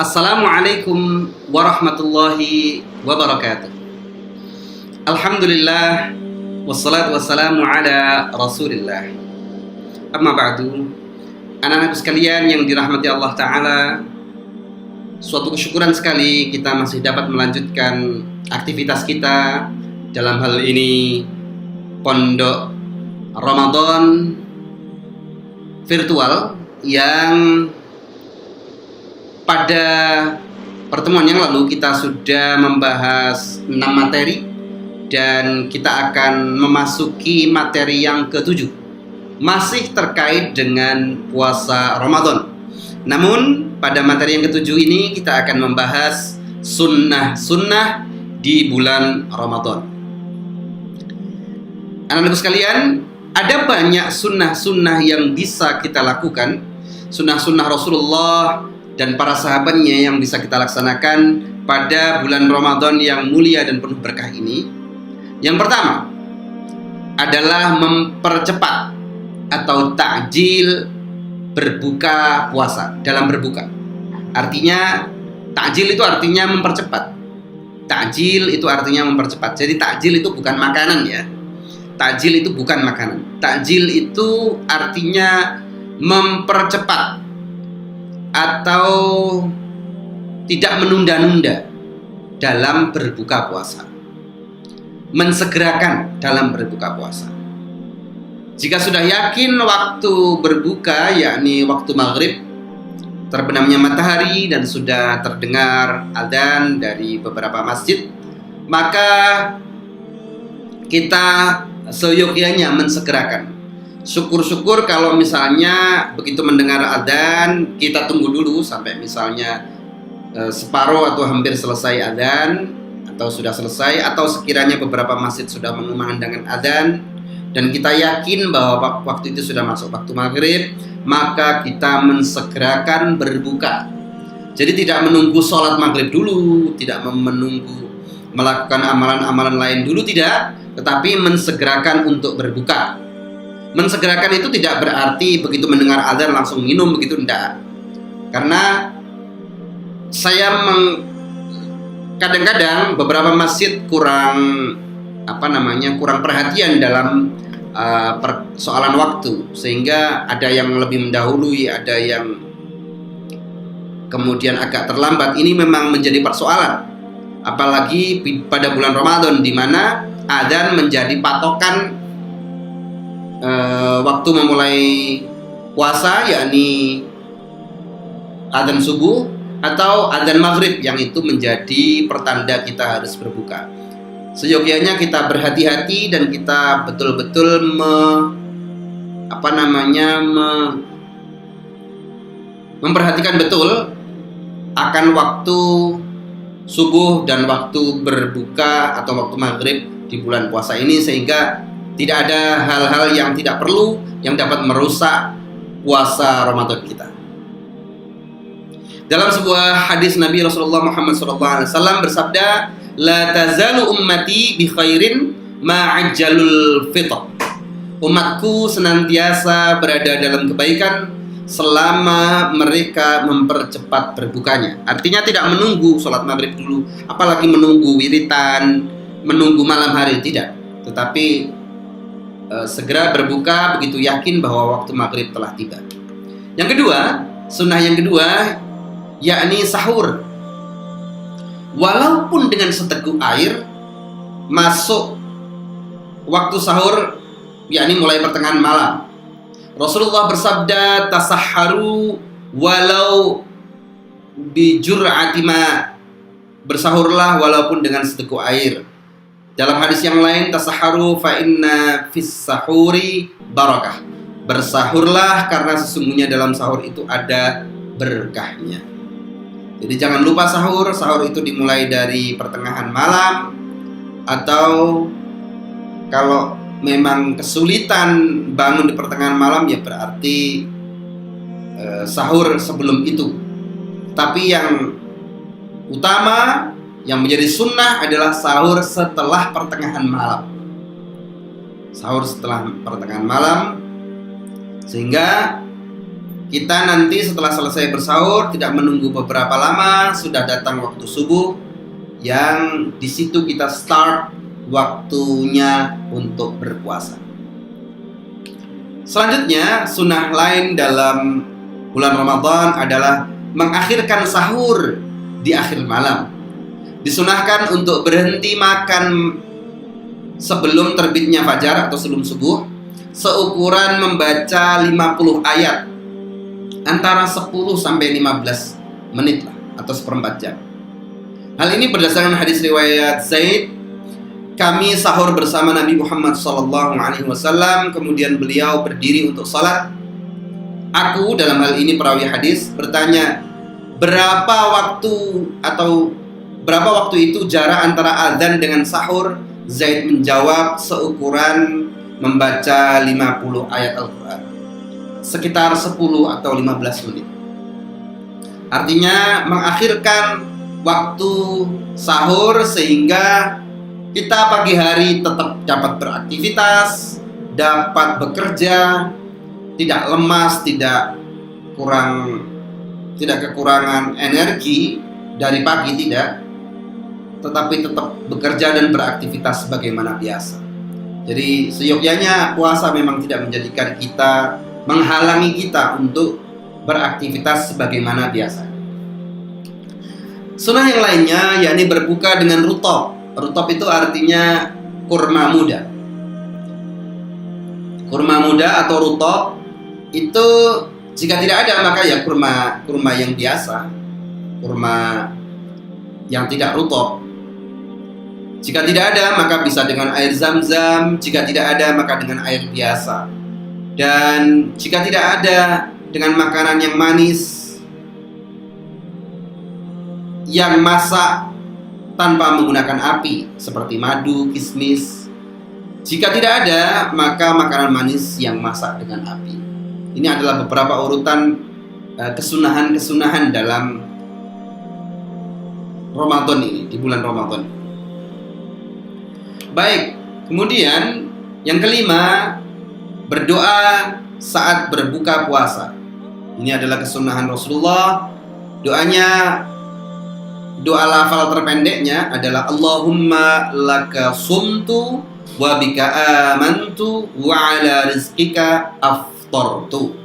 Assalamualaikum warahmatullahi wabarakatuh. Alhamdulillah wassalatu wassalamu ala Rasulillah. Amma ba'du. Anak-anakku sekalian yang dirahmati Allah Ta'ala, suatu kesyukuran sekali kita masih dapat melanjutkan aktivitas kita. Dalam hal ini Pondok Ramadan virtual yang pada pertemuan yang lalu kita sudah membahas 6 materi dan kita akan memasuki materi yang ke-7, masih terkait dengan puasa Ramadan. Namun pada materi yang ke-7 ini kita akan membahas sunnah-sunnah di bulan Ramadan. Anak-anakku sekalian, ada banyak sunnah-sunnah yang bisa kita lakukan, sunnah-sunnah Rasulullah dan para sahabatnya yang bisa kita laksanakan pada bulan Ramadan yang mulia dan penuh berkah ini. Yang pertama adalah mempercepat atau takjil berbuka puasa dalam berbuka. Artinya takjil itu artinya mempercepat. Takjil itu artinya mempercepat. Jadi takjil itu bukan makanan ya. Takjil itu bukan makanan. Takjil itu artinya mempercepat atau tidak menunda-nunda dalam berbuka puasa, mensegerakan dalam berbuka puasa. Jika sudah yakin waktu berbuka, yakni waktu maghrib, terbenamnya matahari dan sudah terdengar adzan dari beberapa masjid, maka kita seyogyanya mensegerakan. Syukur-syukur kalau misalnya begitu mendengar adzan kita tunggu dulu sampai misalnya separuh atau hampir selesai adzan, atau sudah selesai, atau sekiranya beberapa masjid sudah mengumandangkan adzan dan kita yakin bahwa waktu itu sudah masuk waktu maghrib, maka kita mensegerakan berbuka. Jadi tidak menunggu sholat maghrib dulu, tidak menunggu melakukan amalan-amalan lain dulu, tidak, tetapi mensegerakan untuk berbuka. Mensegerakan itu tidak berarti begitu mendengar adzan langsung minum, begitu, tidak. Karena kadang-kadang beberapa masjid kurang perhatian dalam persoalan waktu, sehingga ada yang lebih mendahului, ada yang kemudian agak terlambat. Ini memang menjadi persoalan, apalagi pada bulan Ramadan di mana adzan menjadi patokan waktu memulai puasa, yakni adzan subuh atau adzan maghrib, yang itu menjadi pertanda kita harus berbuka. Seyogyanya kita berhati-hati dan kita betul-betul memperhatikan betul akan waktu subuh dan waktu berbuka atau waktu maghrib di bulan puasa ini, sehingga tidak ada hal-hal yang tidak perlu yang dapat merusak puasa Ramadan kita. Dalam sebuah hadis Nabi Rasulullah Muhammad SAW bersabda, "La tazalu ummati bi khairin ma ajjalul fitr." Umatku senantiasa berada dalam kebaikan selama mereka mempercepat berbukanya. Artinya tidak menunggu sholat maghrib dulu, apalagi menunggu wiritan, menunggu malam hari, tidak. Tetapi segera berbuka begitu yakin bahwa waktu maghrib telah tiba. Yang kedua, sunnah yang kedua, yakni sahur. Walaupun dengan seteguk air, masuk waktu sahur, yakni mulai pertengahan malam. Rasulullah bersabda, "Tasahharu walau bi jur'ati ma." Bersahurlah walaupun dengan seteguk air. Dalam hadis yang lain, tasahharu fa inna fis sahuri barakah. Bersahurlah karena sesungguhnya dalam sahur itu ada berkahnya. Jadi jangan lupa sahur. Sahur itu dimulai dari pertengahan malam, atau kalau memang kesulitan bangun di pertengahan malam, ya berarti sahur sebelum itu. Tapi yang utama, yang menjadi sunnah adalah sahur setelah pertengahan malam. Sahur setelah pertengahan malam, sehingga Kita nanti setelah selesai bersahur tidak menunggu beberapa lama, sudah datang waktu subuh, yang di situ kita start waktunya untuk berpuasa. Selanjutnya, sunnah lain dalam bulan Ramadan adalah mengakhirkan sahur di akhir malam. Disunahkan untuk berhenti makan sebelum terbitnya fajar atau sebelum subuh, seukuran membaca 50 ayat, antara 10 sampai 15 menit lah, atau seperempat jam. Hal ini berdasarkan hadis riwayat Zaid, kami sahur bersama Nabi Muhammad SAW, kemudian beliau berdiri untuk salat. Aku, dalam hal ini perawi hadis, bertanya, berapa waktu itu jarak antara azan dengan sahur? Zaid menjawab, seukuran membaca 50 ayat Al-Quran, sekitar 10 atau 15 menit. Artinya mengakhirkan waktu sahur sehingga kita pagi hari tetap dapat beraktivitas, dapat bekerja, tidak lemas, tidak kekurangan energi dari pagi, tidak, tetapi tetap bekerja dan beraktivitas sebagaimana biasa. Jadi seyogyanya puasa memang tidak menghalangi kita untuk beraktivitas sebagaimana biasa. Sunnah yang lainnya yakni berbuka dengan rutab. Rutab itu artinya kurma muda. Kurma muda atau rutab itu jika tidak ada maka ya kurma yang biasa, kurma yang tidak rutab. Jika tidak ada maka bisa dengan air zam-zam, jika tidak ada maka dengan air biasa. Dan jika tidak ada dengan makanan yang manis yang masak tanpa menggunakan api seperti madu, kismis. Jika tidak ada maka makanan manis yang masak dengan api. Ini adalah beberapa urutan kesunahan-kesunahan dalam Ramadan ini, di bulan Ramadan. Baik, kemudian yang kelima, berdoa saat berbuka puasa. Ini adalah kesunahan Rasulullah. Doa lafal terpendeknya adalah Allahumma laka sumtu wa bika amantu wa ala rizqika aftartu.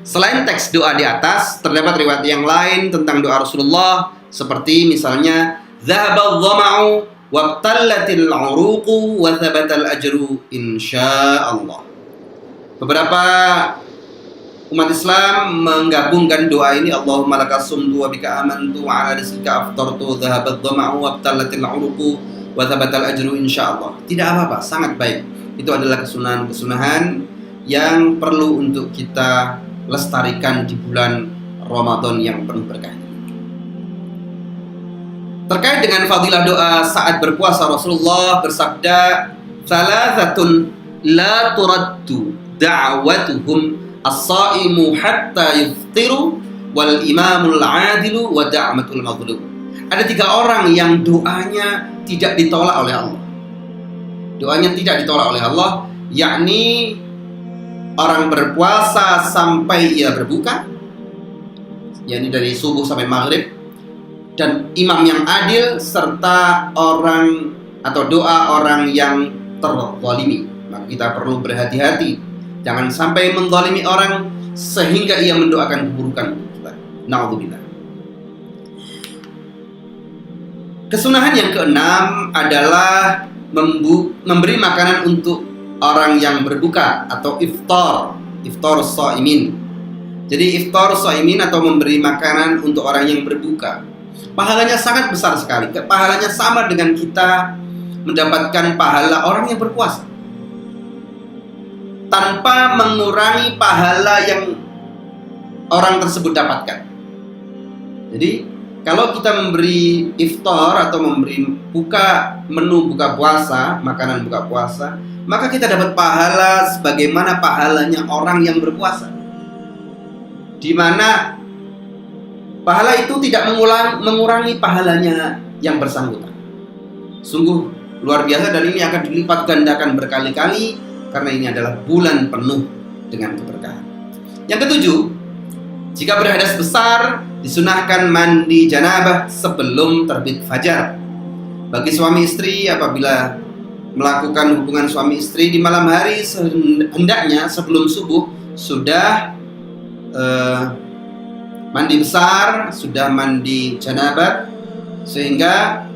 Selain teks doa di atas, terdapat riwayat yang lain tentang doa Rasulullah, seperti misalnya Zahabal dhama'u wabtallatil uruqu wa thabatal ajru insyaallah. Beberapa umat Islam menggabungkan doa ini, Allahumma laka sumtu wa bika amantu wa ala rizqika aftartu dhahabat dhama'u wabtallatil uruqu wa thabatal ajru insyaallah. Tidak apa-apa, sangat baik. Itu adalah kesunahan-kesunahan yang perlu untuk kita lestarikan di bulan Ramadan yang penuh berkah. Terkait dengan fadilah doa saat berpuasa, Rasulullah bersabda, "Thalathatun la turaddu da'watuhum as-sa'imu hatta yuftiru wal imamul 'adilu wa da'matul mazlum." Ada 3 orang yang doanya tidak ditolak oleh Allah. Doanya tidak ditolak oleh Allah, yakni orang berpuasa sampai ia berbuka, yakni dari subuh sampai maghrib, dan imam yang adil, serta orang atau doa orang yang terzalimi. Maka kita perlu berhati-hati, jangan sampai menzalimi orang sehingga ia mendoakan keburukan. Na'udzubillah. Kesunahan yang keenam adalah memberi makanan untuk orang yang berbuka atau iftar shaimin. Jadi iftar shaimin atau memberi makanan untuk orang yang berbuka, pahalanya sangat besar sekali. Pahalanya sama dengan kita mendapatkan pahala orang yang berpuasa, tanpa mengurangi pahala yang orang tersebut dapatkan. Jadi kalau kita memberi iftar atau memberi menu buka puasa, makanan buka puasa, maka kita dapat pahala sebagaimana pahalanya orang yang berpuasa, di mana pahala itu tidak mengurangi pahalanya yang bersangkutan. Sungguh luar biasa, dan ini akan dilipat gandakan berkali-kali karena ini adalah bulan penuh dengan keberkahan. Yang ketujuh, Jika berhadas besar, disunahkan mandi janabah sebelum terbit fajar. Bagi suami istri, apabila melakukan hubungan suami istri di malam hari, hendaknya sebelum subuh sudah mandi besar, sudah mandi janabah, sehingga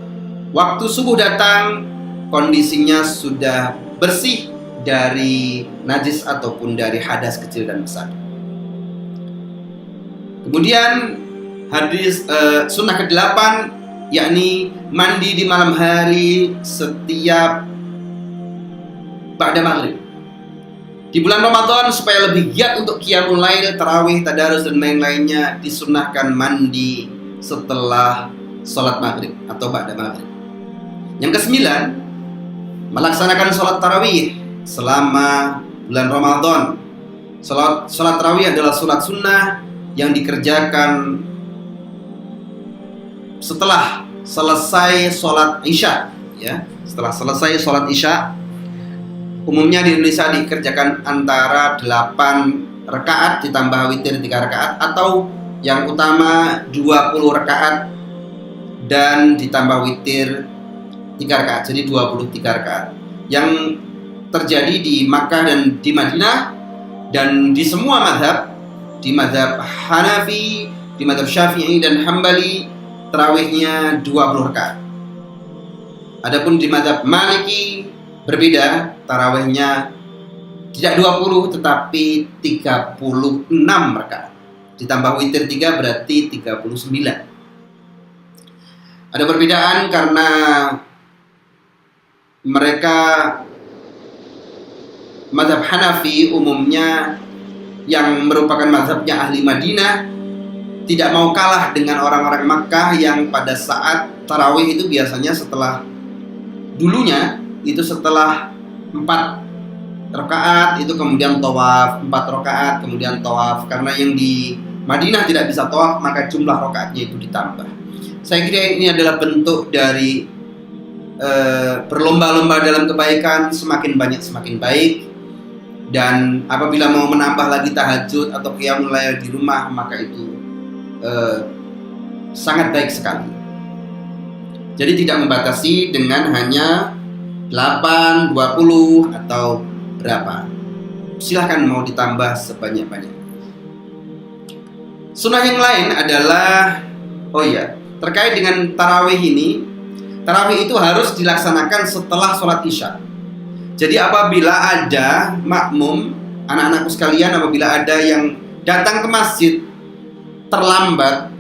waktu subuh datang kondisinya sudah bersih dari najis ataupun dari hadas kecil dan besar. Kemudian hadis sunnah ke-8, yakni mandi di malam hari setiap ba'da maghrib. Di bulan Ramadan supaya lebih giat untuk qiyamul lail, tarawih, tadarus dan lain-lainnya, disunnahkan mandi setelah sholat maghrib atau ba'da maghrib. Yang ke-9, melaksanakan sholat tarawih selama bulan Ramadan. Sholat tarawih adalah sholat sunnah yang dikerjakan setelah selesai sholat isya, ya. Setelah selesai sholat isya, umumnya di Indonesia dikerjakan antara 8 rakaat ditambah witir 3 rakaat, atau yang utama 20 rakaat dan ditambah witir 3 rakaat, jadi 23 rakaat. Yang terjadi di Makkah dan di Madinah dan di semua mazhab, di mazhab Hanafi, di mazhab Syafi'i dan Hambali, tarawihnya 20 rakaat. Adapun di mazhab Maliki berbeda, tarawihnya tidak 20 tetapi 36 rakaat. Ditambah witir 3 berarti 39. Ada perbedaan karena mereka mazhab Hanafi umumnya yang merupakan mazhabnya ahli Madinah tidak mau kalah dengan orang-orang Makkah yang pada saat tarawih itu biasanya setelah setelah 4 rakaat itu kemudian tawaf, 4 rakaat kemudian tawaf, karena yang di Madinah tidak bisa tawaf maka jumlah rakaatnya itu ditambah. Saya kira ini adalah bentuk dari berlomba-lomba dalam kebaikan, semakin banyak semakin baik. Dan apabila mau menambah lagi tahajud atau qiyamul lail di rumah, maka itu sangat baik sekali. Jadi tidak membatasi dengan hanya 8, 20 atau berapa. Silahkan mau ditambah sebanyak-banyak. Sunnah yang lain adalah, terkait dengan tarawih ini, tarawih itu harus dilaksanakan setelah sholat isya. Jadi apabila ada makmum, anak-anakku sekalian, apabila ada yang datang ke masjid terlambat,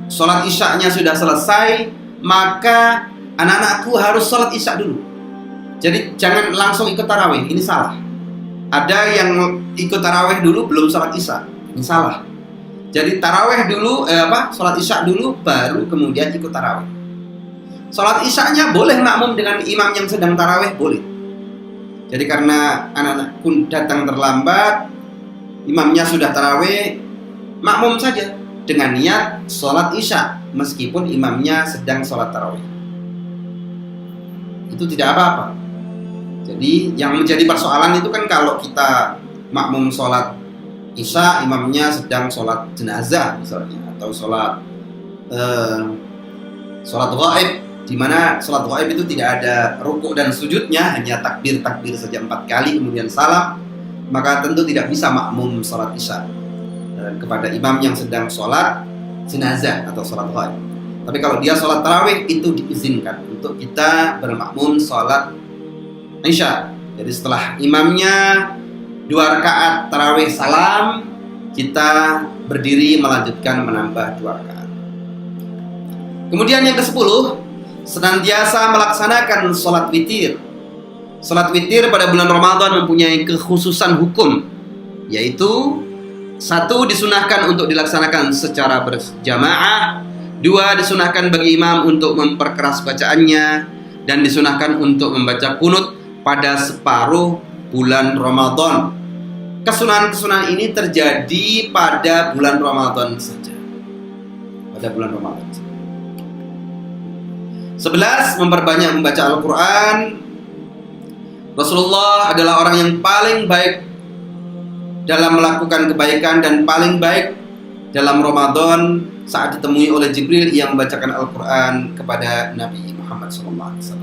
sholat isyanya sudah selesai, maka anak-anakku harus sholat isya dulu. Jadi jangan langsung ikut tarawih, ini salah. Ada yang ikut tarawih dulu belum sholat isya, ini salah. Jadi tarawih dulu, sholat isya dulu, baru kemudian ikut tarawih. Sholat isyanya boleh makmum dengan imam yang sedang tarawih, boleh. Jadi karena anak-anak pun datang terlambat, imamnya sudah tarawih, makmum saja dengan niat sholat isya meskipun imamnya sedang sholat tarawih. Itu tidak apa-apa. Jadi yang menjadi persoalan itu kan kalau kita makmum sholat isya, imamnya sedang sholat jenazah misalnya, atau sholat ghaib, di mana sholat ghaib itu tidak ada rukuk dan sujudnya, hanya takbir saja 4 kali kemudian salam, maka tentu tidak bisa makmum sholat isya kepada imam yang sedang sholat jenazah atau sholat ghaib. Tapi kalau dia sholat tarawih itu diizinkan untuk kita bermakmum sholat isya. Jadi setelah imamnya 2 rakaat tarawih salam, kita berdiri melanjutkan menambah 2 rakaat. Kemudian yang ke-10, senantiasa melaksanakan sholat witir. Sholat witir pada bulan Ramadan mempunyai kekhususan hukum, yaitu 1. Disunahkan untuk dilaksanakan secara berjamaah, 2. Disunahkan bagi imam untuk memperkeras bacaannya, dan disunahkan untuk membaca kunut pada separuh bulan Ramadan. Kesunahan-kesunahan ini terjadi pada bulan Ramadan saja. Pada bulan Ramadan saja. 11. Memperbanyak membaca Al-Quran. Rasulullah adalah orang yang paling baik dalam melakukan kebaikan dan paling baik dalam Ramadan saat ditemui oleh Jibril yang membacakan Al-Quran kepada Nabi Muhammad SAW.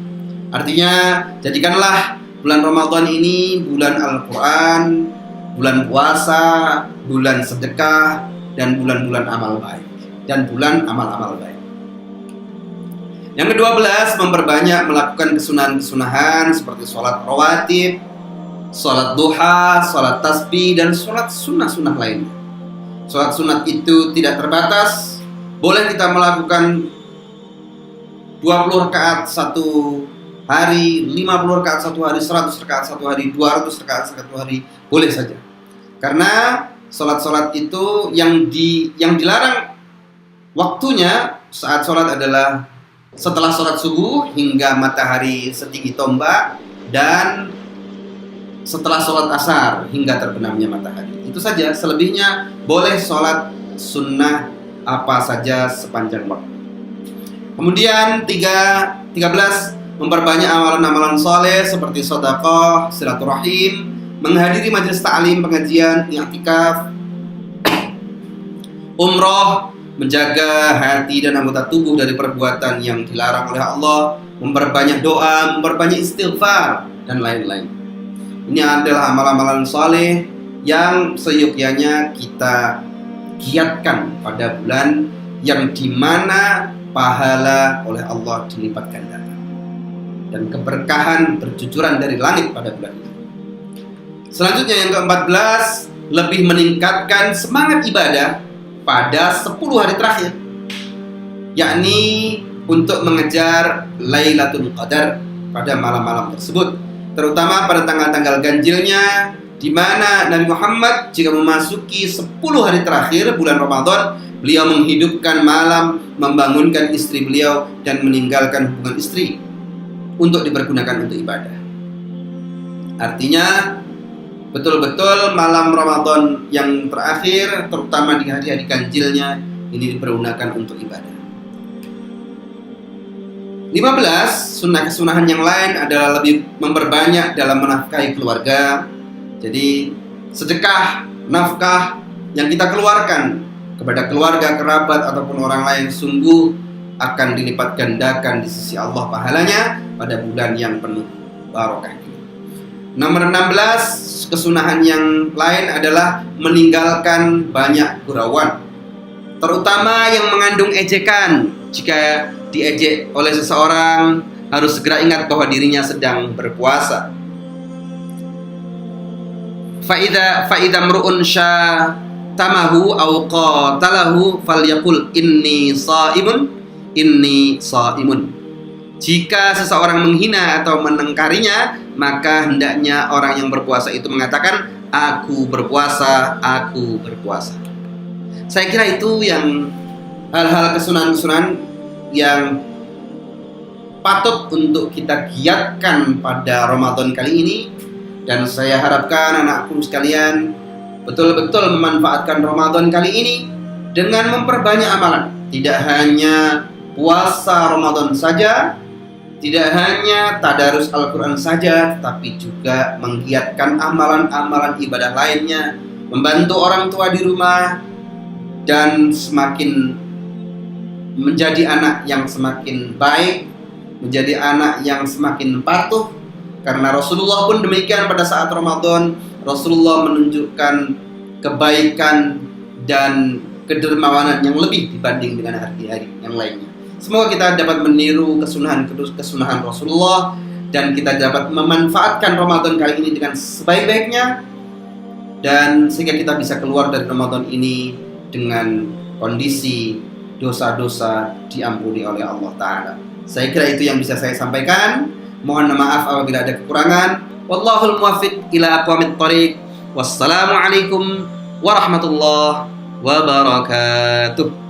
Artinya, jadikanlah bulan Ramadan ini bulan Al-Quran, bulan puasa, bulan sedekah, dan bulan-bulan amal baik. Dan bulan amal-amal baik. Yang ke-12, memperbanyak melakukan kesunahan-kesunahan seperti sholat rawatib, sholat duha, sholat tasbih, dan sholat sunnah-sunnah lainnya. Sholat sunat itu tidak terbatas. Boleh kita melakukan 20 rakaat satu hari, 50 rakaat satu hari, 100 rakaat satu hari, 200 rakaat satu hari, boleh saja. Karena sholat-sholat itu yang dilarang waktunya saat sholat adalah setelah sholat subuh hingga matahari setinggi tombak, dan setelah sholat asar hingga terbenamnya matahari. Itu saja. Selebihnya boleh sholat sunnah apa saja sepanjang waktu. Kemudian 13, memperbanyak amalan-amalan soleh seperti sedekah, silaturahim, menghadiri majelis ta'lim, pengajian, i'tikaf, umroh, menjaga hati dan anggota tubuh dari perbuatan yang dilarang oleh Allah, memperbanyak doa, memperbanyak istighfar, dan lain-lain. Ini adalah amalan-amalan saleh yang seyogyanya kita giatkan pada bulan yang dimana pahala oleh Allah dilipat gandakan dan keberkahan berjujuran dari langit pada bulan ini. Selanjutnya yang ke-14, lebih meningkatkan semangat ibadah pada 10 hari terakhir, yakni untuk mengejar Lailatul Qadar pada malam-malam tersebut, terutama pada tanggal-tanggal ganjilnya, di mana Nabi Muhammad jika memasuki 10 hari terakhir bulan Ramadan, beliau menghidupkan malam, membangunkan istri beliau, dan meninggalkan hubungan istri untuk dipergunakan untuk ibadah. Artinya betul-betul malam Ramadan yang terakhir, terutama di hari-hari ganjilnya, ini dipergunakan untuk ibadah. 15, sunnah-kesunahan yang lain adalah lebih memperbanyak dalam menafkahi keluarga. Jadi sedekah, nafkah yang kita keluarkan kepada keluarga, kerabat, ataupun orang lain sungguh akan dilipat gandakan di sisi Allah pahalanya pada bulan yang penuh barokah ini. Nomor 16, kesunahan yang lain adalah meninggalkan banyak gurauan, terutama yang mengandung ejekan. Jika diejek oleh seseorang, harus segera ingat bahwa dirinya sedang berpuasa. Fa'idha mru'un syatamahu aw qatalahu falyaqul inni sha'imun. Jika seseorang menghina atau menengkarinya, maka hendaknya orang yang berpuasa itu mengatakan, aku berpuasa, aku berpuasa. Saya kira itu yang hal-hal kesunahan-kesunahan yang patut untuk kita giatkan pada Ramadan kali ini. Dan saya harapkan anakku sekalian betul-betul memanfaatkan Ramadan kali ini dengan memperbanyak amalan. Tidak hanya puasa Ramadan saja, tidak hanya tadarus Al-Quran saja, tapi juga menggiatkan amalan-amalan ibadah lainnya, membantu orang tua di rumah, dan semakin menjadi anak yang semakin baik, menjadi anak yang semakin patuh. Karena Rasulullah pun demikian pada saat Ramadan. Rasulullah menunjukkan kebaikan dan kedermawanan yang lebih dibanding dengan hari-hari yang lainnya. Semoga kita dapat meniru kesunahan Rasulullah, dan kita dapat memanfaatkan Ramadan kali ini dengan sebaik-baiknya, dan sehingga kita bisa keluar dari Ramadan ini dengan kondisi dosa-dosa diampuni oleh Allah Ta'ala. Saya kira itu yang bisa saya sampaikan. Mohon maaf apabila ada kekurangan. Wallahul muwaffiq ila aqwamit thoriq. Wassalamualaikum warahmatullahi wabarakatuh.